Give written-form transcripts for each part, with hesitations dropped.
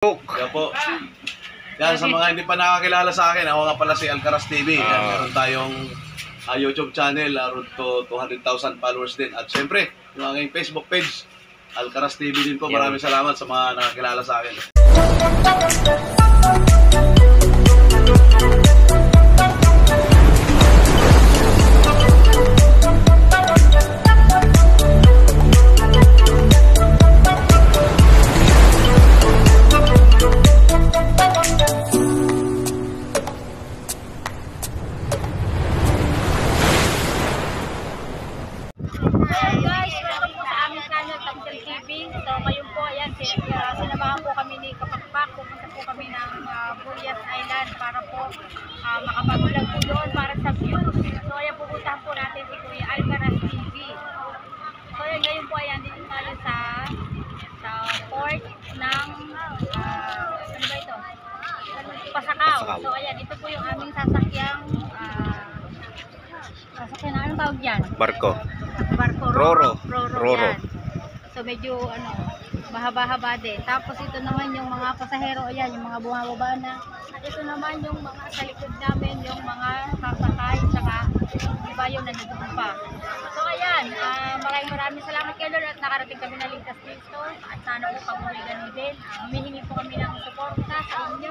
Yan po. Yan, sa mga hindi pa nakakilala sa akin, ako nga pala si Alcaraz TV. Yan, meron tayong YouTube channel, road to 200,000 followers din. At syempre, yung aking Facebook page, Alcaraz TV din po. Maraming salamat sa mga nakakilala sa akin. So ngayon po, ayan, sinamahan po kami ni Kapakpak. Pupunta po kami ng Burias Island para po makapag-vlog po doon para sa views. So ayan, pupuntahan po natin si Kuya Alcaraz TV. So ayan, ngayon po, ayan, dito tayo sa port ng ano ba ito? Pasakaw. So ayan, ito po yung aming sasakyang sasakyan na, anong tawag yan? Barko. Roro. Roro. Yan. So medyo mahaba-haba din. Tapos ito naman yung mga pasahero, ayan, yung mga bumababa na. At ito naman yung mga sa likod namin, yung mga sasakay, saka iba yung nandito pa. So ayan, maraming salamat kayo Lord at nakarating kami na ligtas dito. At sana po pag-uligan din. Humihingi po kami ng suporta sa inyo.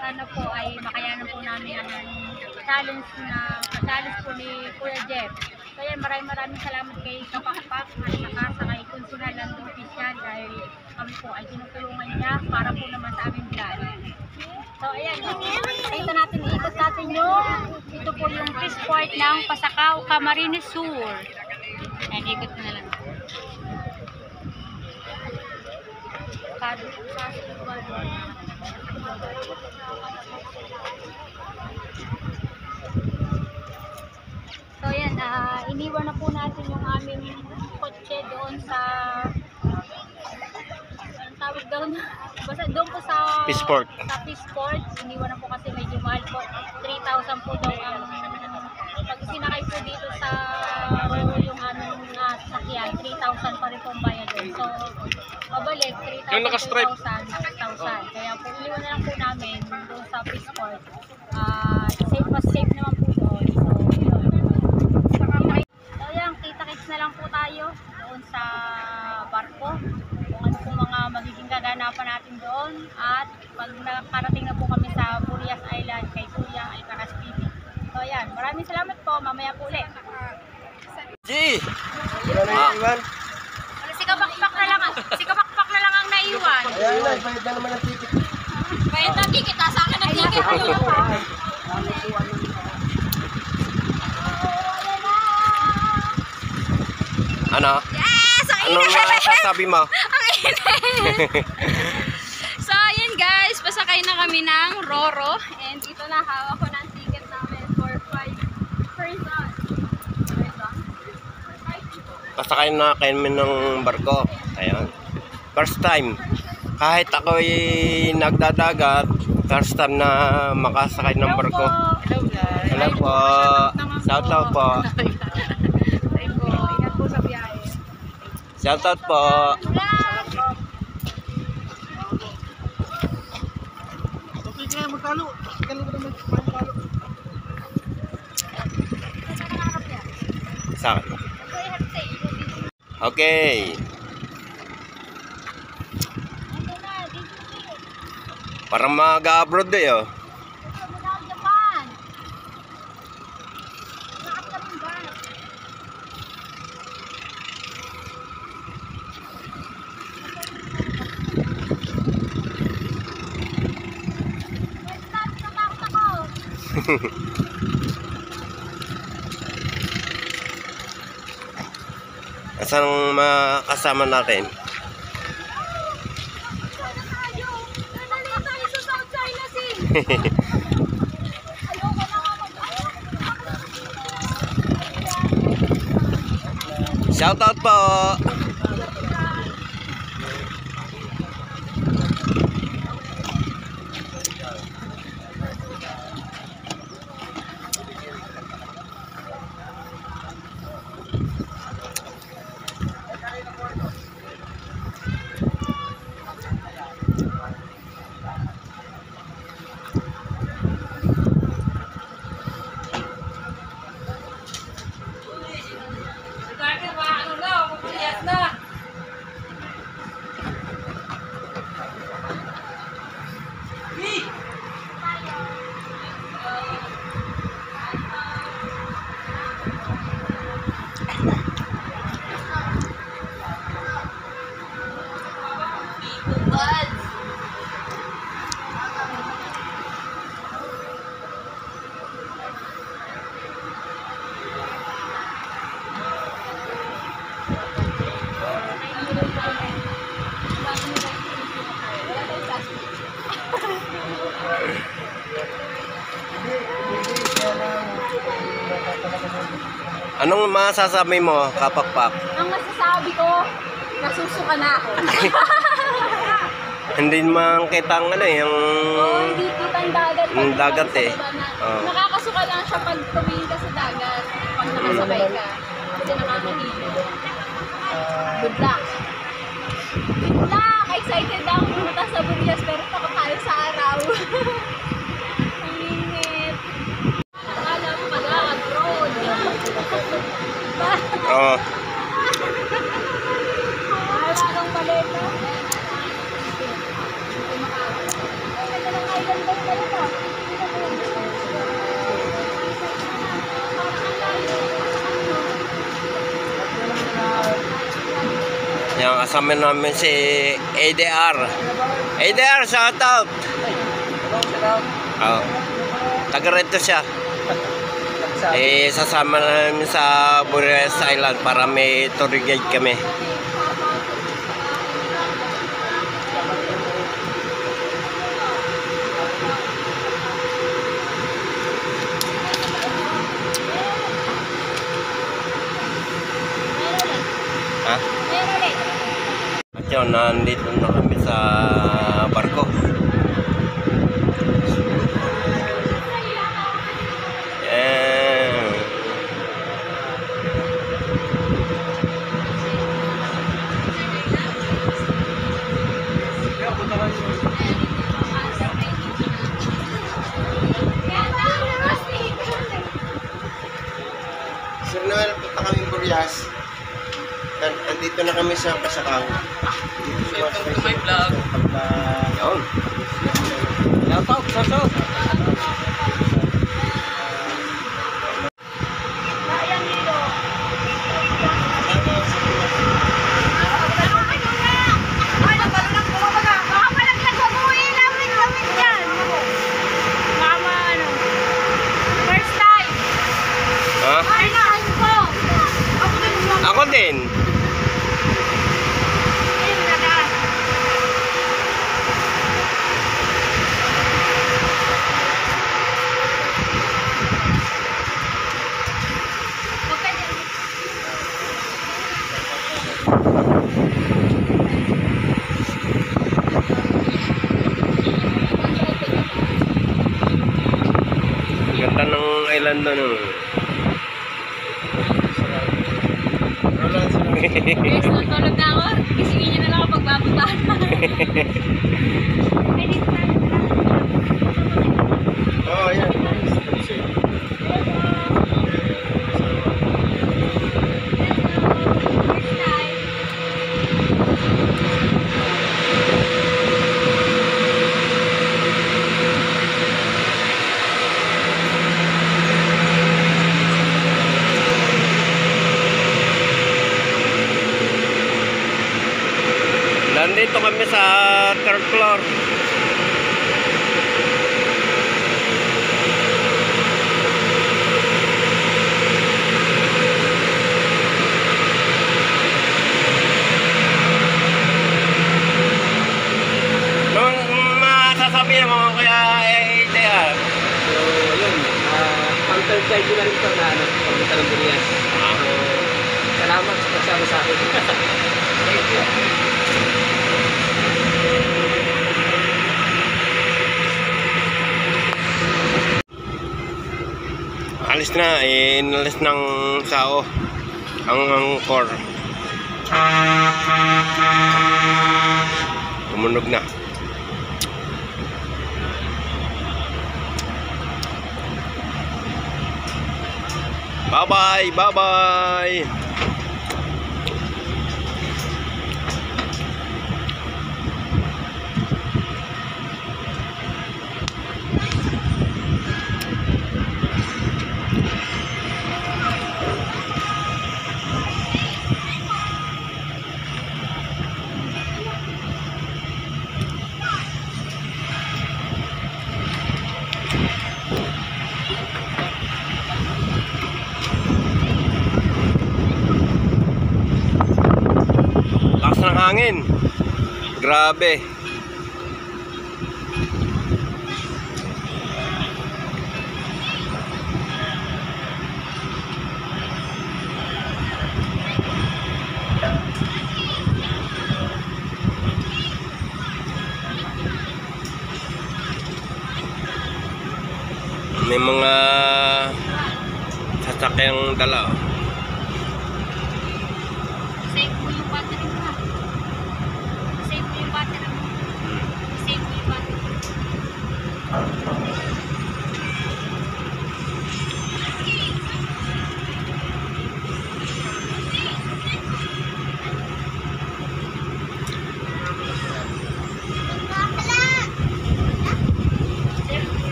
Sana po ay makayanan po namin ang challenge po ni Kuya Jeff. So yan, maraming salamat kay Kapakpak at saka sa kay Consular Land Official dahil kami po ay tinutulungan niya para po naman sa aming vlog. So ayan, ito natin, iikot natin ito po yung fish port ng Pasakaw, Camarines Sur. Ayan, ikot na lang. So yan, iniwan na po natin yung aming kotse doon sa anong tawag doon? Basta doon po sa Fishport. Sa Fishport. Iniwan na po kasi medyo mahal po. 3,000 po daw ang pag sinakay po dito sa yung aming sasakyan, 3,000 pa rin po ang bayad doon. So, pabalik, 3,000, 6,000. Kaya po, iniwan na lang po namin doon sa Fishport. Safe naman po doon. So, yan, kita-kits na lang po tayo doon sa barko. Kung ano po mga magiging kaganapan natin doon. At pag nakarating na po kami sa Burias Island kay Kuya Alcaraz TV. So, yan, maraming salamat po. Mamaya po ulit. G! Si Kapakpak na lang ang naiwan. Ayan na, bayad na naman ang ticket. Bayad ng ticket, sa akin ang ticket. Ano? Yes! Ang Anong masasabi mo? Ang init! So, ayun guys, pasakay na kami ng Roro. And ito na, hawak ko ng ticket namin for 5 person. Pasakay na kami ng barko. Ayan. First time. Kahit ako'y nagdadagat, first time na makasakay ng barko. Hello po. Shout out po. Ingat po sa biyahe. Shout out po. Okay, kaya magkalo. Magkalo ko naman. Magkalo. Sa akin. Okay. Para mag-abroad eh oh. Asang makasama natin? Shout out po. Anong masasabi mo, kapakpak? Ang masasabi ko, nasusuka na ako. Hindi naman kita ang ano yung... Oo, hindi kita ang dagat. Yung dagat eh. Oo. Nakakasuka lang siya pag tumingin ka sa dagat. Pag nakasabay ka. Kasi nakakahilo. Good luck. Good luck! Excited ako pumunta sa Burias pero takot tayo sa araw. Ang init. Akala mo mag-a-abroad. Oo. Wala nang maleta. Yung kasama namin si ADR. ADR, shout out! Oo. Taga rito siya. Sasama namin sa Burias Island para may tour guide kami. Ha? At yun, nandito na kami sa barko. Yan. Sir Noel, punta kami Burias. Andito na kami sa Pasakaw. Welcome to my vlog. Yun. Shout out. Ha? Ako din. Ganda ng island na no. Guys, natulog na ako. Gisingin niyo na lang ako pagbababa na. Oh, yan. Nandito kami sa third floor. Nung masasabi mo kaya ADR? So, yun. Ang third time ko na rin ito na pagpunta ng Burias. So, salamat sa pagsama sa akin. Thank you. Alis na, inalis ng sao ang angkor. Tumunog na. Bye-bye, bye-bye. Lakas ng hangin. Grabe. May mga sasakyang dala. Save mo yung battery mo. Save mo yung battery mo. Save mo yung battery mo.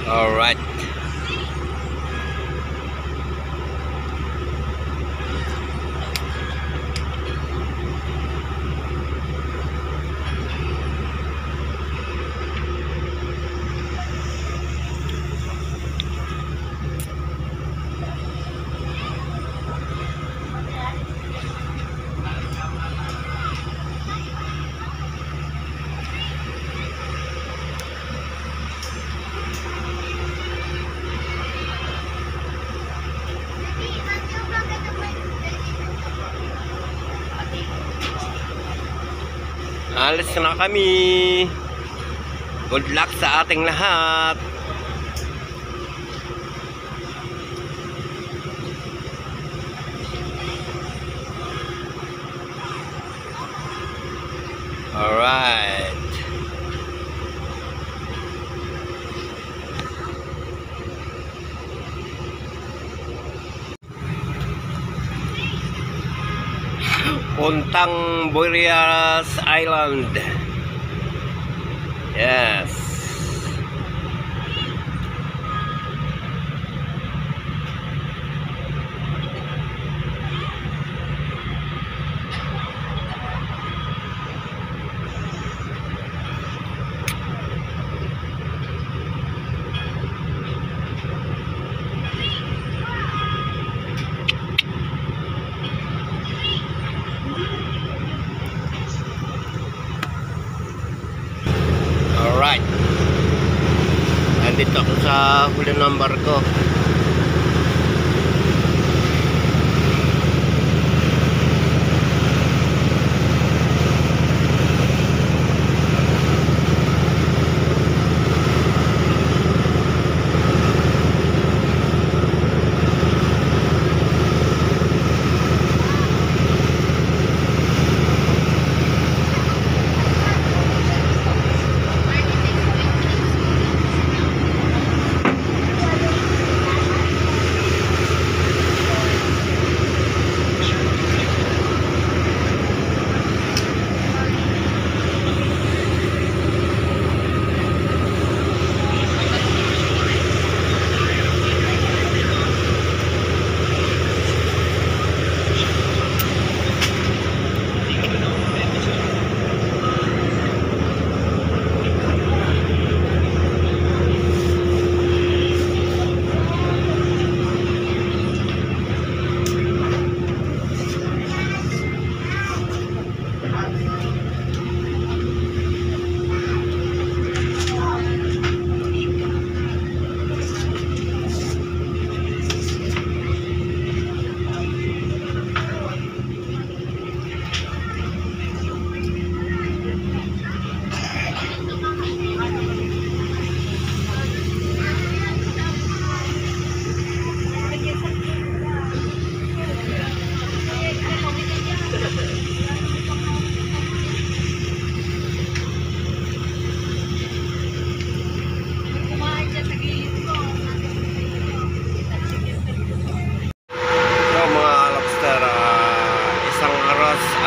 All right. Alis na kami. Good luck sa ating lahat. Alright. Puntang Boreas Island. Yes. Alright. Nandito ako sa huli ng barko.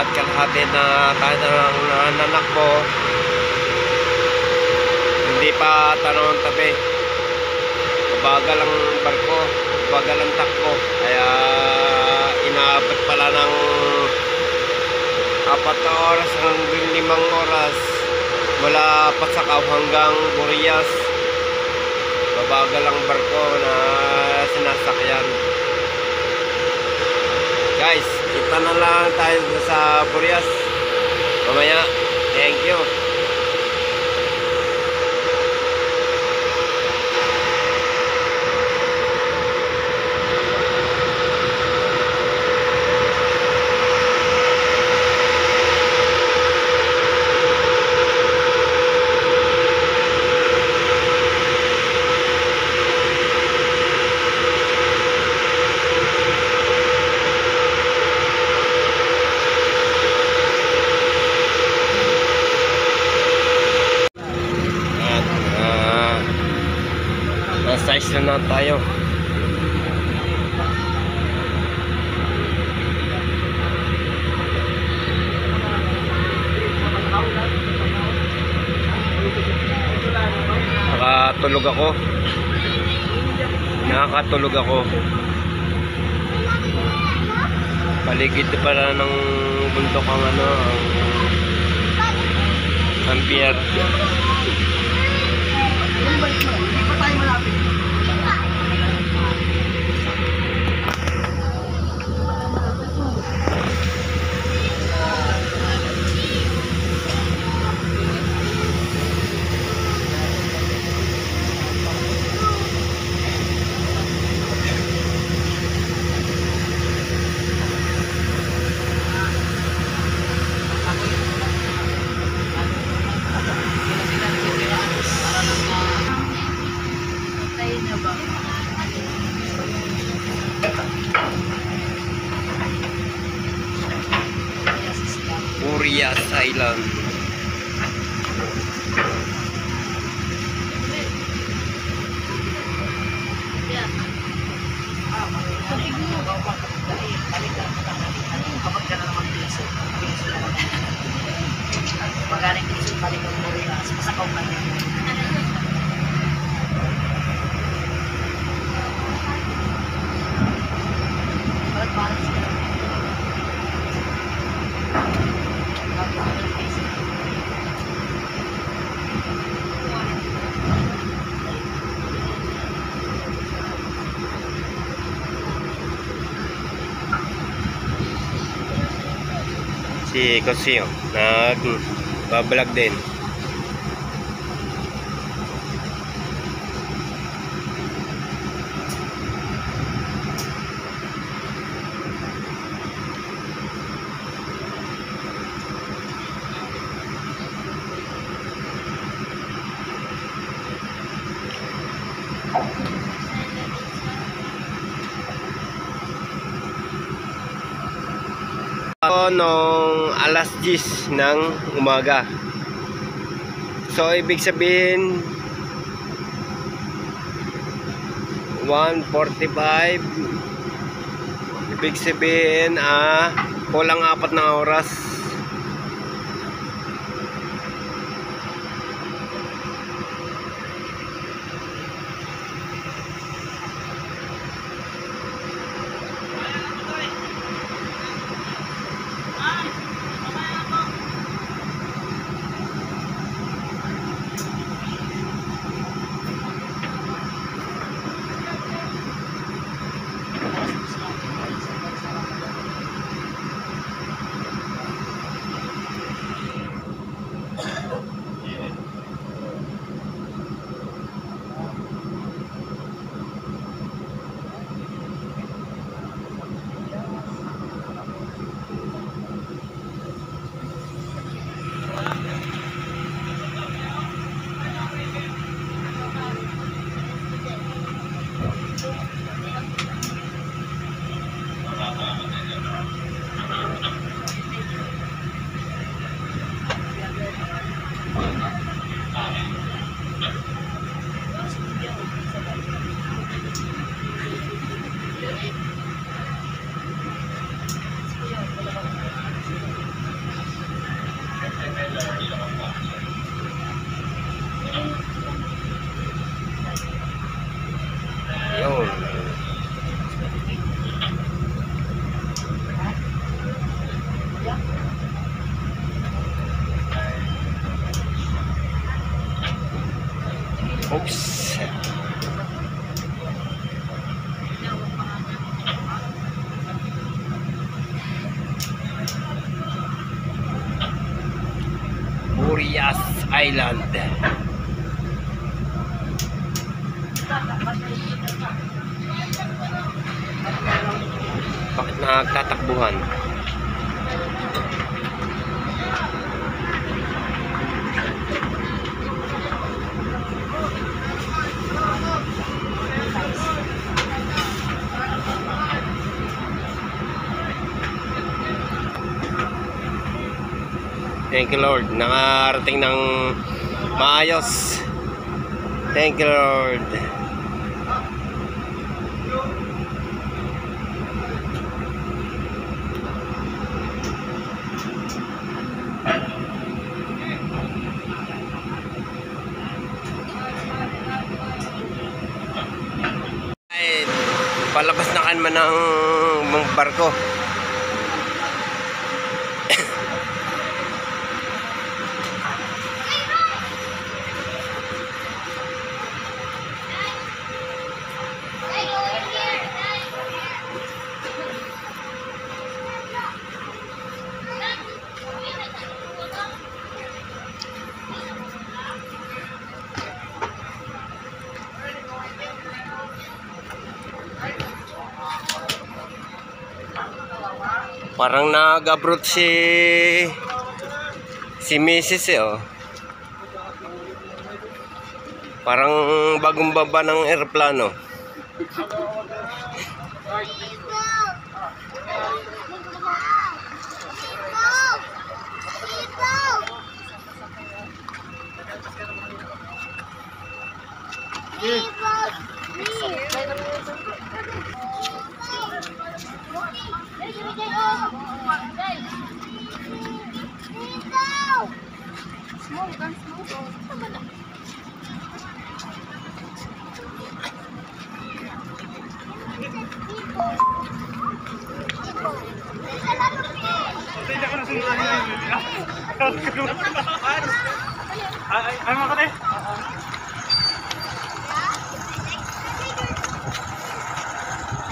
At kalahati na tayo ng nanakbo, hindi pa tanong tabi, mabagal ang barko, mabagal ang takbo, kaya inaabot pala ng 4 na oras hanggang 5 oras mula Pasakaw hanggang Boreas. Mabagal ang barko na sinasakyan. Guys, kita na lang tayo sa Boreas mamaya. Thank you. na tayo. Nakatulog ako. Nakakatulog ako. Paligid pala ng bundok ang ano, ang pier. Tayo na ba? Urias Island. Magaling din sa balik ng Morias, masakaw ka niya. Si Kosio nagbablog din. Nung alas 10 ng umaga. So ibig sabihin 1:45. Ibig sabihin kulang 4 na oras. Yun. Oops. Urias Island. Bakit nagtatakbuhan? Thank you Lord, nakarating ng maayos. Thank you Lord. sakay naman ng barko. Parang nag-abroad si Mrs. Oh. Parang bagong baba ng eroplano.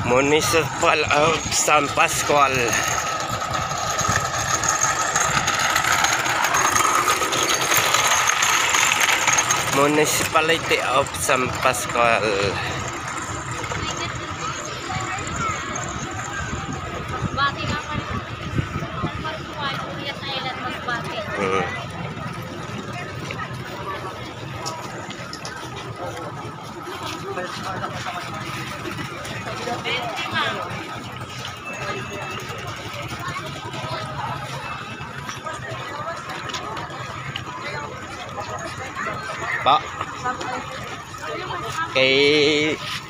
Municipal of San Pascual. Municipality of San Pascual. Bati nga pa rin. Marsual, Uyat Island, Masbate. Pa.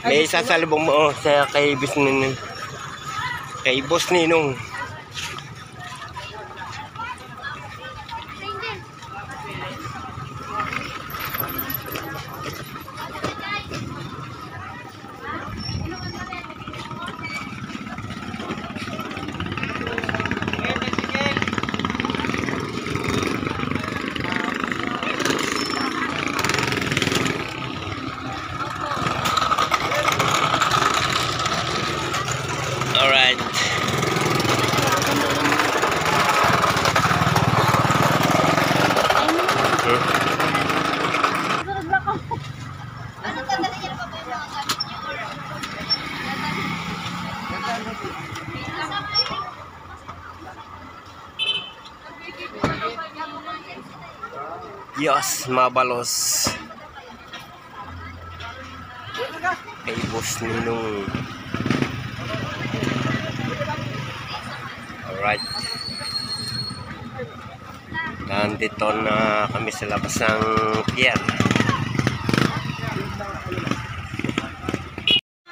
May sasalubong mo sa kay Bisnin. Kay Boss Ninong. Alright. Yes, mabalos. Kay Boss Ninong. Alright. Nandito na kami sa labas ng pier.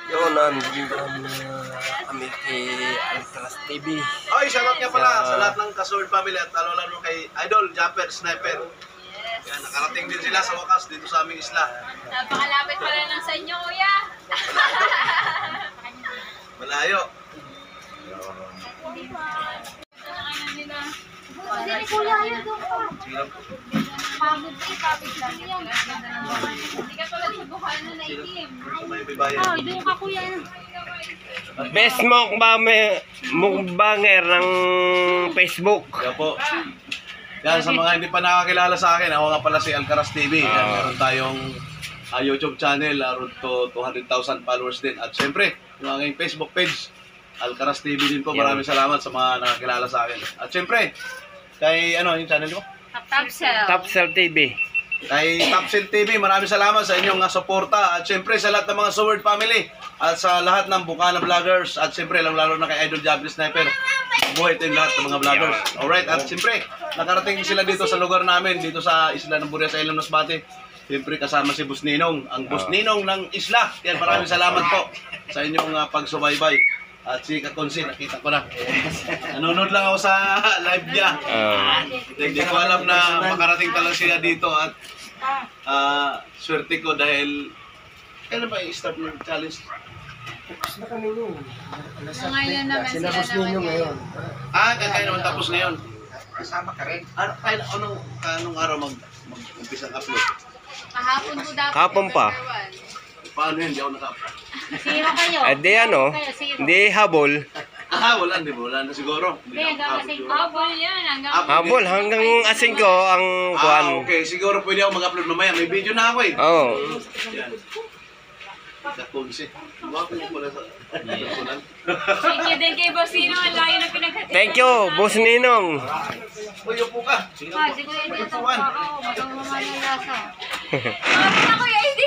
Yun, nandito na kami kay Alcaraz TV. Oy, shoutout nga pala sa lahat ng Kasword family at lalo kay Idol, Jumper, Sniper. Yan, nakarating din sila sa wakas dito sa aming isla. Napakalapit pala ng sa inyo, kuya. Malayo. Hindi kuya, yun doon ko. Pagod lang yan. Hindi ka pala sa Bukana na itim. May bibayan. Oh, doon ka kuya. Best mukbanger ng Facebook. Kaya po. Yan, sa mga hindi pa nakakilala sa akin, ako nga pala si Alcaraz TV. Yan, meron tayong YouTube channel, around to 200,000 followers din. At syempre, yung aking Facebook page, Alcaraz TV din po. Maraming salamat sa mga nakakilala sa akin. At syempre, kay ano yung channel mo? Topcell TV. Kay Topcell TV, maraming salamat sa inyong suporta. At syempre sa lahat ng mga Sword family at sa lahat ng Bukana vloggers at syempre lalo na kay Idol Jumper Sniper. Buhay ito yung lahat ng mga vloggers. Alright, at syempre nakarating sila dito sa lugar namin, dito sa isla ng Burias Island, Masbate. Syempre kasama si Boss Ninong, ang Boss Ninong ng isla. Yan, maraming salamat po sa inyong pagsubaybay. At si Kakonsi, nakita ko na. Nanonood lang ako sa live niya. Hindi ko alam na makarating talaga siya dito at swerte ko dahil kailan ba i-start ng challenge? Tapos na kami nun. Ngayon naman sila naman ngayon. Kaya naman tapos ngayon. Kasama ka rin. Anong araw mag-umpisa ang upload? Kahapon po dapat. Hapon pa. Paano yun? Hindi ako naka-upload. Zero kayo. Di ano, Kayo, zero. di habol. Wala na siguro. Hindi, hanggang kasi habol yan. Hanggang Habol, hanggang asing ko ang kuhan. Okay. Siguro pwede ako mag-upload mamaya. May video na ako eh. Oo. Yan. Sa Ponce. Guwapo mo pala sa personal. Thank you din kay Bossino. Ang layo na pinagkatipan. Thank you, Boss Ninong. Uy, upo ka. Siguro hindi ito ako. Matang naman yung lasa. Ako na kuya, hindi